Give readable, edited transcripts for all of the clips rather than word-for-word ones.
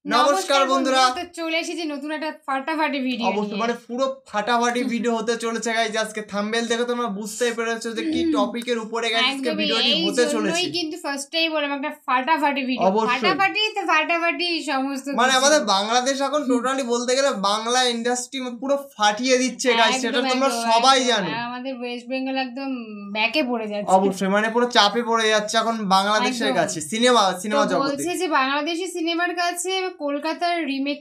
নমস্কার বন্ধুরা, তো চলে এসেছি নতুন একটা ফাটাফাটি ভিডিও অবশ্যই মানে পুরো ফাটাফাটি ভিডিও হতে চলেছে গাইস। আজকে থাম্বনেল দেখে তোমরা বুঝতেই পেরেছো যে কি টপিকের উপরে গাইস আজকে ভিডিওটি হতে চলেছে। এই কিন্তু ফার্স্টেই বললাম একটা ফাটাফাটি ভিডিও, ফাটাফাটি সমস্ত মানে আমাদের বাংলাদেশ এখন টোটালি বলতে গেলে বাংলা ইন্ডাস্ট্রি পুরো ফাটিয়ে দিচ্ছে গাইস, সেটা তোমরা সবাই জানো। আমাদের ওয়েস্ট বেঙ্গল একদম ব্যাকে পড়ে যাচ্ছে, অবশ্যই মানে পুরো চাপে পড়ে যাচ্ছে এখন বাংলাদেশের কাছে সিনেমা জগতে। বলছে যে বাংলাদেশি সিনেমার কাছে কলকাতার রিমেক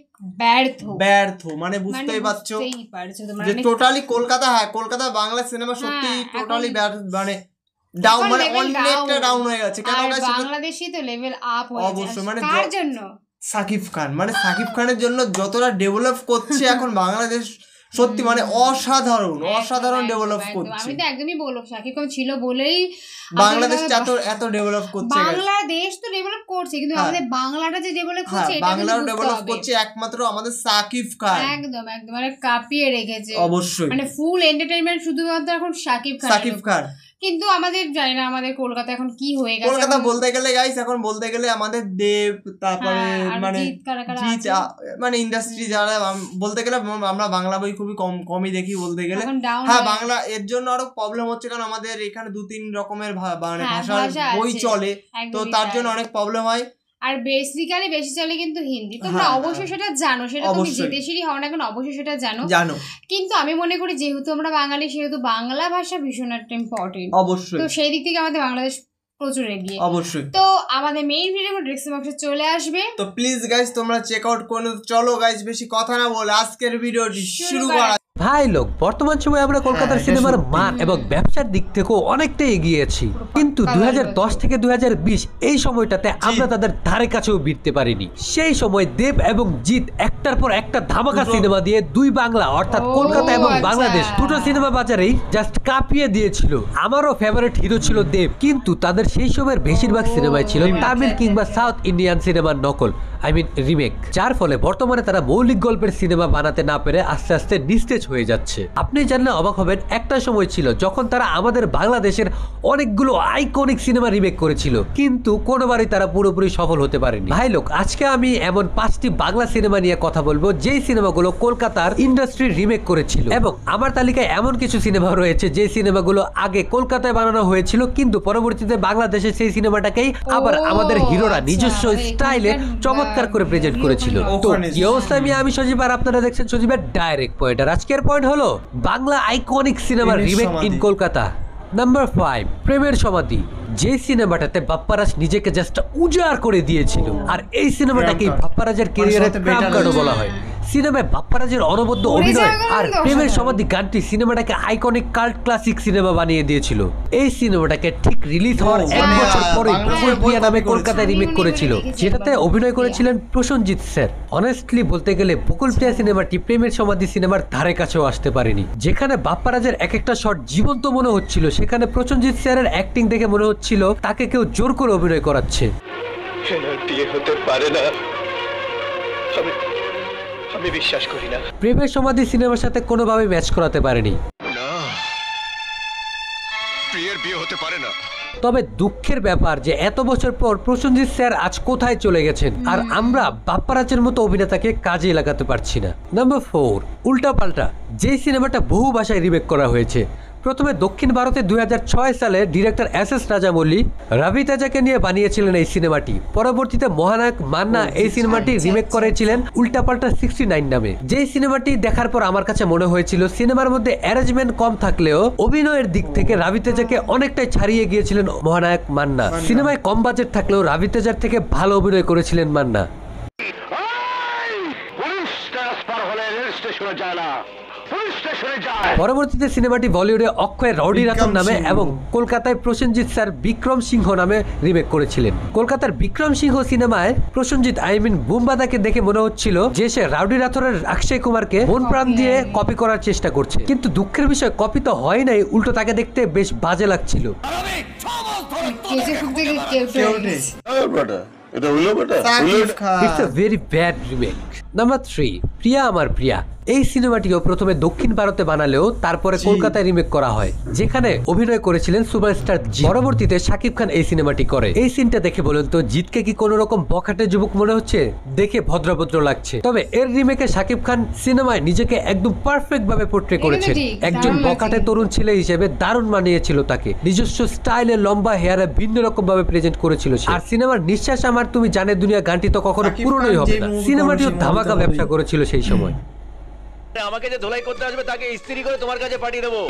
ব্যর্থ মানে বুঝতেই পারছো যে টোটালি কলকাতা, হ্যাঁ কলকাতা বাংলা সিনেমা সত্যি টোটালি মানে ডাউন, মানে অনেকটা ডাউন হয়ে গেছে। কেন গাইস বাংলাদেশি তো লেভেল আপ হয়ে যাচ্ছে, অবশ্যই মানে কার জন্য? সাকিব খান, মানে সাকিব খানের জন্য যতটা ডেভেলপ করছে এখন বাংলাদেশ সত্যি মানে অসাধারণ ডেভেলপ করছে। আমি তো একদমই বলবো সাকিব খান ছিল বলেই বাংলাদেশ এত ডেভেলপ করছে। বাংলাদেশ তো ডেভেলপ করছে কিন্তু আমাদের বাংলাটা যে ডেভেলপ করছে এটা বাংলাও ডেভেলপ করছে একমাত্র আমাদের সাকিব খান। একদম মানে কাঁপিয়ে রেখেছে, অবশ্যই মানে ফুল এন্টারটেইনমেন্ট শুধুমাত্র এখন সাকিব খান। কিন্তু আমাদের জানি না আমাদের কলকাতা এখন কি হয়ে গেছে। কলকাতা বলতে গেলে গাইস এখন বলতে গেলে আমাদের দেব, তারপরে মানে জিৎ, মানে ইন্ডাস্ট্রি যারা বলতে গেলে আমরা বাংলা বই খুবই কমই দেখি বলতে গেলে। হ্যাঁ বাংলা এর জন্য আরো প্রবলেম হচ্ছে কারণ আমাদের এখানে 2-3 রকমের মানে ভাষার বই চলে, তো তার জন্য অনেক প্রবলেম হয়। আর বেসিক্যালি বেশি চলে কিন্তু হিন্দি। তোমরা অবশ্যই সেটা জানো, সেটা তুমি যে দেশেরই হও না কেন অবশ্যই সেটা জানো। কিন্তু আমি মনে করি যেহেতু আমরা বাঙালি সেহেতু বাংলা ভাষা ভীষণ একটা ইম্পর্টেন্ট, অবশ্যই। তো সেই দিক থেকে আমাদের বাংলাদেশ প্রচুর এগিয়ে, অবশ্যই। তো আমাদের মেইন ভিডিও ডেসক্রিপশন বক্সে চলে আসবে, তো প্লিজ গাইস তোমরা চেক আউট করে চলো গাইস, বেশি কথা না বলে আজকের ভিডিওটি শুরু করা। ভাই লোক, বর্তমান সময়ে আমরা কলকাতার সিনেমার মান এবং ব্যবসার দিক থেকেও অনেকটাই এগিয়েছি, কিন্তু 2010 থেকে 2020 এই সময়টাতে আমরা তাদের ধারে কাছেও ভিড়তে পারিনি। সেই সময় দেব এবং জিৎ একটার পর একটা ধামাকা সিনেমা দিয়ে দুই বাংলা অর্থাৎ কলকাতা এবং বাংলাদেশ দুটো সিনেমা বাজারেই জাস্ট কাঁপিয়ে দিয়েছিল। আমারও ফেভারিট হিরো ছিল দেব, কিন্তু তাদের সেই সময়ের বেশিরভাগ সিনেমায় ছিল তামিল কিংবা সাউথ ইন্ডিয়ান সিনেমার নকল, রিমেক, যার ফলে বর্তমানে তারা মৌলিক গল্পের সিনেমা বানাতে না পেরে আস্তে আস্তে নিস্তেজ হয়ে যাচ্ছে। আপনি জানলে অবাক হবেন, একটা সময় ছিল যখন তারা আমাদের বাংলাদেশের অনেকগুলো আইকনিক সিনেমা রিমেক করেছিল, কিন্তু কোনোবারই তারা পুরোপুরি সফল হতে পারেনি। ভাই লোক, আজকে আমি এমন 5টি বাংলা সিনেমা নিয়ে কথা বলবো যেই সিনেমাগুলো কলকাতার ইন্ডাস্ট্রি রিমেক করেছিল, এবং আমার তালিকায় এমন কিছু সিনেমা রয়েছে যে সিনেমাগুলো আগে কলকাতায় বানানো হয়েছিল কিন্তু পরবর্তীতে বাংলাদেশে সেই সিনেমাটাকেই আবার আমাদের হিরোরা নিজস্ব স্টাইলে চমৎকার করে প্রেজেন্ট করেছিল। তো কি অবস্থা, আমি সজীব আর আপনারা দেখছেন সজীবের ডাইরেক্ট পয়েন্ট। আর আজকের পয়েন্ট হলো বাংলা আইকনিক সিনেমার রিমেক ইন কলকাতা। নাম্বার 5, প্রেমের সমাধি, যে সিনেমাটাতে বাপ্পারাজ নিজেকে জাস্ট উজাড় করে দিয়েছিল, আর এই সিনেমাটাকেই বাপ্পারাজের ক্যারিয়ারের ট্রাম্প কার্ডও বলা হয়। সিনেমায় বাপ্পারাজের অনবদ্য অভিনয় আর প্রেমের সমাধি গানটি সিনেমাটাকে আইকনিক কাল্ট ক্লাসিক সিনেমা বানিয়ে দিয়েছিল। এই সিনেমাটাকে ঠিক রিলিজ হওয়ার 1 বছর পরে বকুল প্রিয়া নামে কলকাতায় রিমেক করেছিল, যেটাতে অভিনয় করেছিলেন প্রসেনজিৎ স্যার। অনেস্টলি বলতে গেলে বকুল প্রিয়া সিনেমাটি প্রেমের সমাধি সিনেমার ধারে কাছেও আসতে পারেনি। যেখানে বাপ্পারাজের এক একটা শট জীবন্ত মনে হচ্ছিল, সেখানে প্রসেনজিৎ স্যারের অ্যাক্টিং দেখে মনে হচ্ছিল তাকে কেউ জোর করে অভিনয় করাচ্ছে। আমি বিশ্বাস করি না প্রেমের সমাধি সিনেমার সাথে কোনোভাবে ম্যাচ করাতে পারেনি। প্রিয়ের বিয়ে হতে পারে না। তবে দুঃখের ব্যাপার যে এত বছর পর প্রসেনজিৎ স্যার আজ কোথায় চলে গেছেন, আর আমরা বাপ্পারাজের মতো অভিনেতাকে কাজে লাগাতে পারছি না। নাম্বার 4, উল্টাপাল্টা, যে সিনেমাটা বহু ভাষায় রিমেক করা হয়েছে। প্রথমে দক্ষিণ ভারতে 2006 সালে ডিরেক্টর SS রাজামৌলি রবি তেজাকে নিয়ে বানিয়েছিলেন এই সিনেমাটি। পরবর্তীতে মহানায়ক মান্না এই সিনেমাটি রিমেক করেছিলেন উল্টাপাল্টা 69 নামে। যেই সিনেমাটি দেখার পর আমার কাছে মনে হয়েছিল সিনেমার মধ্যে অ্যারেঞ্জমেন্ট কম থাকলেও অভিনয়ের দিক থেকে রবি তেজাকে অনেকটাই ছাড়িয়ে গিয়েছিলেন মহানায়ক মান্না। সিনেমায় কম বাজেট থাকলেও রবি তেজার থেকে ভালো অভিনয় করেছিলেন মান্না। পরবর্তীতে সিনেমাটি বলিউডে অক্ষয় রাউডি রাথোর নামে এবং কলকাতায় প্রসেনজিৎ স্যার বিক্রম সিংহ নামে রিমেক করেছিলেন। কলকাতার বিক্রম সিংহ সিনেমায় প্রসেনজিৎ বুমবাদাকে দেখে মনে হচ্ছিল যে সে রাউডি রাথোরের অক্ষয় কুমারকে মন প্রাণ দিয়ে কপি করার চেষ্টা করছে, কিন্তু দুঃখের বিষয় কপি তো হয় নাই, উল্টো তাকে দেখতে বেশ বাজে লাগছিল। It's a very bad remake. Number 3, প্রিয়া আমার প্রিয়া এই সিনেমাটিও প্রথমে দক্ষিণ ভারতে বানালেও তারপরে কলকাতায় রিমেক করা হয়, যেখানে অভিনয় করেছিলেন সুপারস্টার জিৎ। পরবর্তীতে শাকিব খান এই সিনেমাটি করে। এই সিনটা দেখে বলুন তো জিৎকে কি কোনো রকম বখাটে যুবক মনে হচ্ছে? দেখে ভদ্রভদ্র লাগছে। তবে এর রিমেকে শাকিব খান সিনেমায় নিজেকে একদম পারফেক্ট ভাবে পোর্ট্রে করেছেন। একজন বখাটে তরুণ ছেলে হিসেবে দারুণ মানিয়েছিল তাকে। নিজস্ব স্টাইলে লম্বা হেয়ারে ভিন্ন রকম ভাবে প্রেজেন্ট করেছিল সে। আর সিনেমার নিঃশ্বাস আমার তুমি জানে দুনিয়া গানটি তো কখনো পুরনোই হবে না। সিনেমাটিও ধামাকা ব্যবসা করেছিল সেই সময়। আমাকে যে ধোলাই করতে আসবে তাকে ইস্ত্রি করে তোমার কাছে পাঠিয়ে দেবো।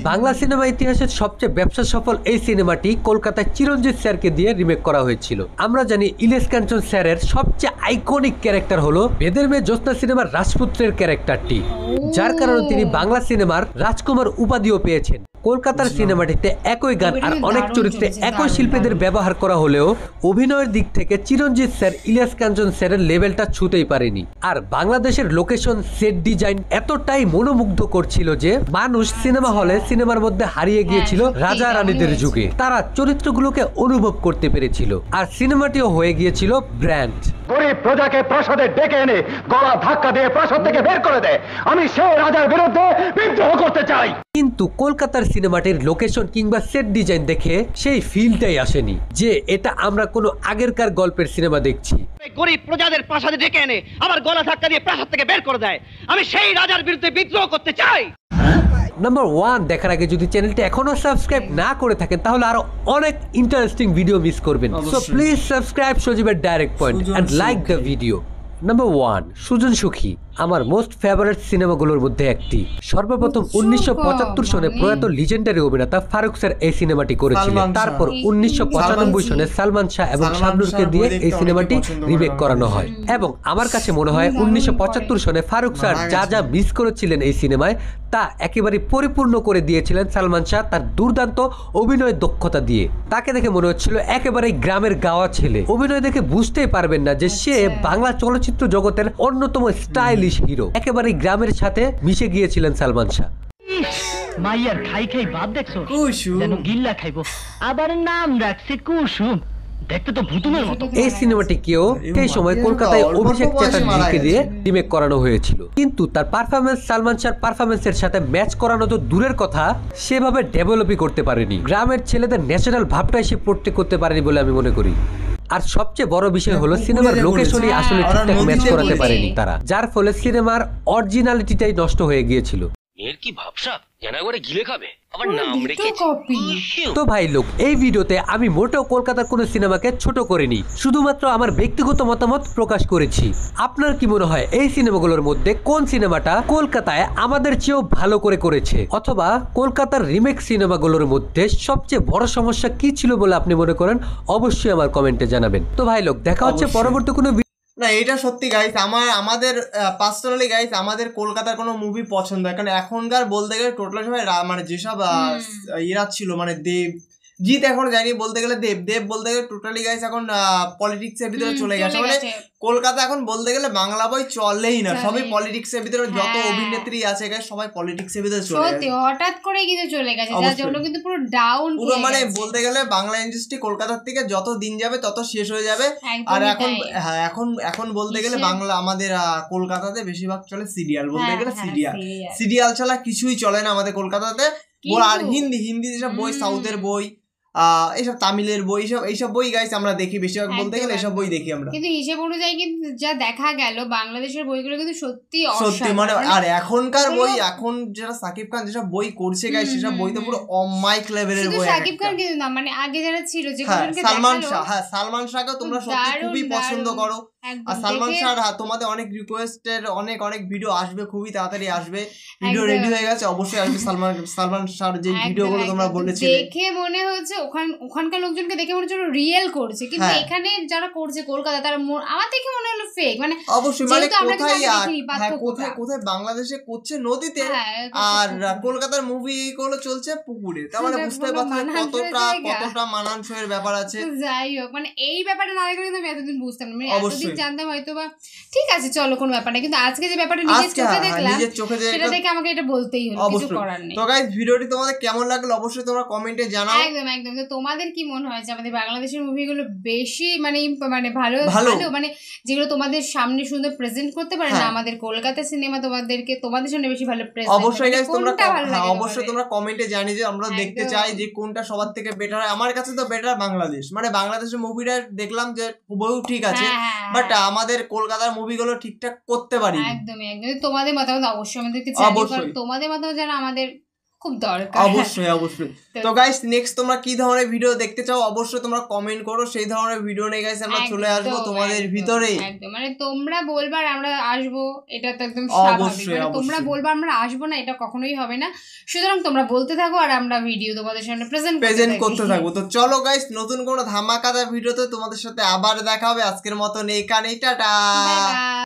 বাংলা সিনেমা ইতিহাসের সবচেয়ে ব্যবসা সফল এই সিনেমাটি কলকাতায় চিরঞ্জিত স্যারকে দিয়ে রিমেক করা হয়েছিল। আমরা জানি ইলিয়াস কাঞ্চন স্যারের সবচেয়ে আইকনিক ক্যারেক্টার হলো বেদের মেয়ে জ্যোৎস্না সিনেমার রাজপুত্রের ক্যারেক্টারটি, যার কারণে তিনি বাংলা সিনেমার রাজকুমার উপাধিও পেয়েছেন। কলকাতার সিনেমাটিতে একই গান আর অনেক চরিত্রে একই শিল্পীদের ব্যবহার করা হলেও অভিনয়ের দিক থেকে চিরঞ্জিত স্যার ইলিয়াস কাঞ্চন স্যারের লেভেলটা ছুঁতেই পারেনি। আর বাংলাদেশের লোকেশন, সেট ডিজাইন এতটাই মনোমুগ্ধ করছিল যে মানুষ সিনেমা হলে সিনেমার মধ্যে হারিয়ে গিয়েছিল রাজা রানীদের যুগে। তারা চরিত্রগুলোকে অনুভব করতে পেরেছিল। আর সিনেমাটিও হয়ে গিয়েছিল ব্র্যান্ড। গরিব প্রজাকে প্রাসাদে ডেকে এনে গলা ধাক্কা দিয়ে প্রাসাদ থেকে বের করে দেয়, আমি সেই রাজার বিরুদ্ধে বিদ্রোহ করতে চাই। কিন্তু কলকাতার সিনেমাটির লোকেশন কিংবা সেট ডিজাইন দেখে সেই ফিলটাই আসেনি যে এটা আমরা কোনো আগেরকার গল্পের সিনেমা দেখছি। গরিব প্রজাদের প্রাসাদে ডেকে এনে আবার গলা ধাক্কা দিয়ে প্রাসাদ থেকে বের করে দেয়, আমি সেই রাজার বিরুদ্ধে বিদ্রোহ করতে চাই। নাম্বার 1 দেখার আগে যদি চ্যানেলটি এখনো সাবস্ক্রাইব না করে থাকেন তাহলে আরো অনেক ইন্টারেস্টিং ভিডিও মিস করবেন। সো প্লিজ সাবস্ক্রাইব সজীবের direct point and like the video. Number 1 Sujan সুখী আমার মোস্ট ফেভারিট সিনেমাগুলোর মধ্যে একটি। সর্বপ্রথম 1975 সনে প্রয়াত লিজেন্ডারি অভিনেতা ফারুক স্যার এই সিনেমাটি করেছিলেন। তারপর 1995 সনে সালমান শাহ এবং শাবনূরকে দিয়ে এই সিনেমাটি রিমেক করানো হয়। এবং আমার কাছে মনে হয় 1975 সনে ফারুক স্যার যা যা মিস করেছিলেন এই সিনেমায় তা একেবারে পরিপূর্ণ করে দিয়েছিলেন সালমান শাহ তার দুর্দান্ত অভিনয় দক্ষতা দিয়ে। তাকে দেখে মনে হচ্ছিল একেবারে গ্রামের গাওয়া ছেলে। অভিনয় দেখে বুঝতেই পারবেন না যে সে বাংলা চলচ্চিত্র জগতের অন্যতম স্টাইল হিরো। একেবারে গ্রামের সাথে মিশে গিয়েছিলেন সালমান শাহ। মাইয়ার খাই খাই ভাব দেখছো, যেন গিল্লা খাইবো, আবার নাম রাখছে কুসুম। দেখতে তো ভুতুমের মতো। এই সিনেমাটিকেও সেই সময় কলকাতায় অভিষেক চ্যাটার্জিকে দিয়ে রিমেক করানো হয়েছিল, কিন্তু তার পারফরমেন্স সালমান শাহর পারফরমেন্সের সাথে ম্যাচ করানো তো দূরের কথা, সেভাবে ডেভেলপই করতে পারেনি। গ্রামের ছেলেদের ন্যাচারাল ভাবটাই সে পোর্ট্রে করতে পারেনি বলে আমি মনে করি। আর সবচেয়ে বড় বিষয় হলো সিনেমার লোকেশনই আসলে ঠিকঠাক ম্যাচ করাতে পারেনি তারা, যার ফলে সিনেমার অরিজিনালিটিটাই নষ্ট হয়ে গিয়েছিল। এর কি ভাবসাব, জানা করে গিলে খাবে, আবার নাম রেখেছে। তো ভাই লোক, এই ভিডিওতে আমি মোটেও কলকাতার কোনো সিনেমাকে ছোট করিনি, শুধুমাত্র আমার ব্যক্তিগত মতামত প্রকাশ করেছি। আপনার কি মনে হয় এই সিনেমাগুলোর মধ্যে কোন সিনেমাটা কলকাতায় আমাদের চেয়েও ভালো করে করেছে, অথবা কলকাতার রিমেক সিনেমাগুলোর মধ্যে সবচেয়ে বড় সমস্যা কি ছিল বলে আপনি মনে করেন? অবশ্যই আমার কমেন্টে জানাবেন। তো ভাই লোক, দেখা হচ্ছে পরবর্তী কোনো। না, এটা সত্যি গাইস, আমাদের পার্সোনালি গাইস আমাদের কলকাতার কোনো মুভি পছন্দ হয়, কারণ এখনকার বলতে গেলে টোটাল সবাই মানে যেসব এরা ছিল, মানে দেব জিৎ এখন জানি বলতে গেলে দেব বলতে গেলে টোটালি গাইস এখন পলিটিক্স এর ভিতরে চলে গেছে। মানে কলকাতা এখন বলতে গেলে বাংলা বই চলেই না, সবই পলিটিক্স এর ভিতরে। যত অভিনেত্রী আছে গাইস সবাই পলিটিক্স এর ভিতরে চলে গেছে, হঠাৎ করে কিন্তু চলে গেছে, যার জন্য কিন্তু পুরো ডাউন পুরো। মানে বলতে গেলে বাংলা ইন্ডাস্ট্রি কলকাতার থেকে যত দিন যাবে তত শেষ হয়ে যাবে। আর এখন বলতে গেলে বাংলা আমাদের কলকাতাতে বেশিরভাগ চলে সিরিয়াল, বলতে গেলে সিরিয়াল ছাড়া কিছুই চলে না আমাদের কলকাতাতে। আর হিন্দি যেসব বই, সাউথের বই, এইসব তামিলের বই, এইসব বই গাইস আমরা দেখি বেশিরভাগ, বলতে গেলে এসব বই দেখি আমরা। কিন্তু হিসেব অনুযায়ী কিন্তু যা দেখা গেল বাংলাদেশের বইগুলো কিন্তু সত্যি মানে আর এখনকার বই, এখন যারা সাকিব খান যেসব বই করছে গাইস সেসব বই তো পুরো অমাইক লেভেলের বই। সাকিব খান কিন্তু না, মানে আগে যারা ছিল যে সালমান শাহকে তোমরা সত্যি খুবই পছন্দ করো। আর সালমান শাহ তোমাদের অনেক রিকোয়েস্টের অনেক ভিডিও আসবে, খুবই তাড়াতাড়ি আসবে, ভিডিও রেডি হয়ে গেছে, অবশ্যই আসবে। সালমান শাহ যে ভিডিওগুলো তোমরা বলেছিলে দেখে মনে হচ্ছে ওখানকার লোকজনকে দেখে মনে হচ্ছে রিয়েল করছে, কিন্তু এখানে যারা করছে কলকাতা তারা আমার দেখে মনে হলো ফেক। মানে অবশ্যই, মানে কোথায় বাংলাদেশে করছে নদীতে, আর কলকাতার মুভি গুলো চলছে পুকুরে। তার মানে বুঝতে পারছেন কতটা মানানসইয়ের ব্যাপার আছে। যাই হোক, মানে এই ব্যাপারটা না দেখলে কিন্তু আমি এতদিন বুঝতাম না। মানে এতদিন জানতাম হয়তো বা ঠিক আছে চলো কোনো ব্যাপার না, কিন্তু আজকে যে ব্যাপারটা নিজের চোখে দেখলাম সেটা দেখে আমাকে এটা বলতেই হলো, কিছু করার নেই। তো গাইস ভিডিওটি তোমাদের কেমন লাগলো অবশ্যই তোমরা কমেন্টে জানাও। একদম একদম। তো তোমাদের কি মনে হয় যে আমাদের বাংলাদেশের মুভিগুলো বেশি মানে ভালো মানে যেগুলো তোমাদের সামনে সুন্দর প্রেজেন্ট করতে পারে না আমাদের কলকাতা সিনেমা তোমাদের সামনে বেশি ভালো প্রেজেন্ট? অবশ্যই গাইস অবশ্যই তোমরা কমেন্টে জানিয়ে যে আমরা দেখতে চাই যে কোনটা সবার থেকে বেটার হয়। আমার কাছে তো বেটার বাংলাদেশ, মানে বাংলাদেশের মুভিটা দেখলাম যে খুবই ঠিক আছে, বাট আমাদের কলকাতার মুভিগুলো ঠিকঠাক করতে পারি। একদমই একদম। তোমাদের মতামত অবশ্যই আমাদেরকে জানিও, কারণ তোমাদের মতামত জানা আমাদের খুব দরকার। অবশ্যই অবশ্যই। তো গাইস নেক্সট তোমরা কি ধরনের ভিডিও দেখতে চাও অবশ্যই তোমরা কমেন্ট করো, সেই ধরনের ভিডিও নিয়ে গাইস আমরা চলে আসবো তোমাদের ভিতরে। একদম, মানে তোমরা বলবা আমরা আসবো, এটা তো একদম স্বাভাবিক। মানে তোমরা বলবা আমরা আসবো না, এটা কখনোই হবে না। সুতরাং তোমরা বলতে থাকো আর আমরা ভিডিও তোমাদের সামনে প্রেজেন্ট করতে থাকবো। তো চলো গাইস নতুন কোনো ধামাকাদার ভিডিওতে তোমাদের সাথে আবার দেখা হবে। আজকের মতন এখানেই, টাটা।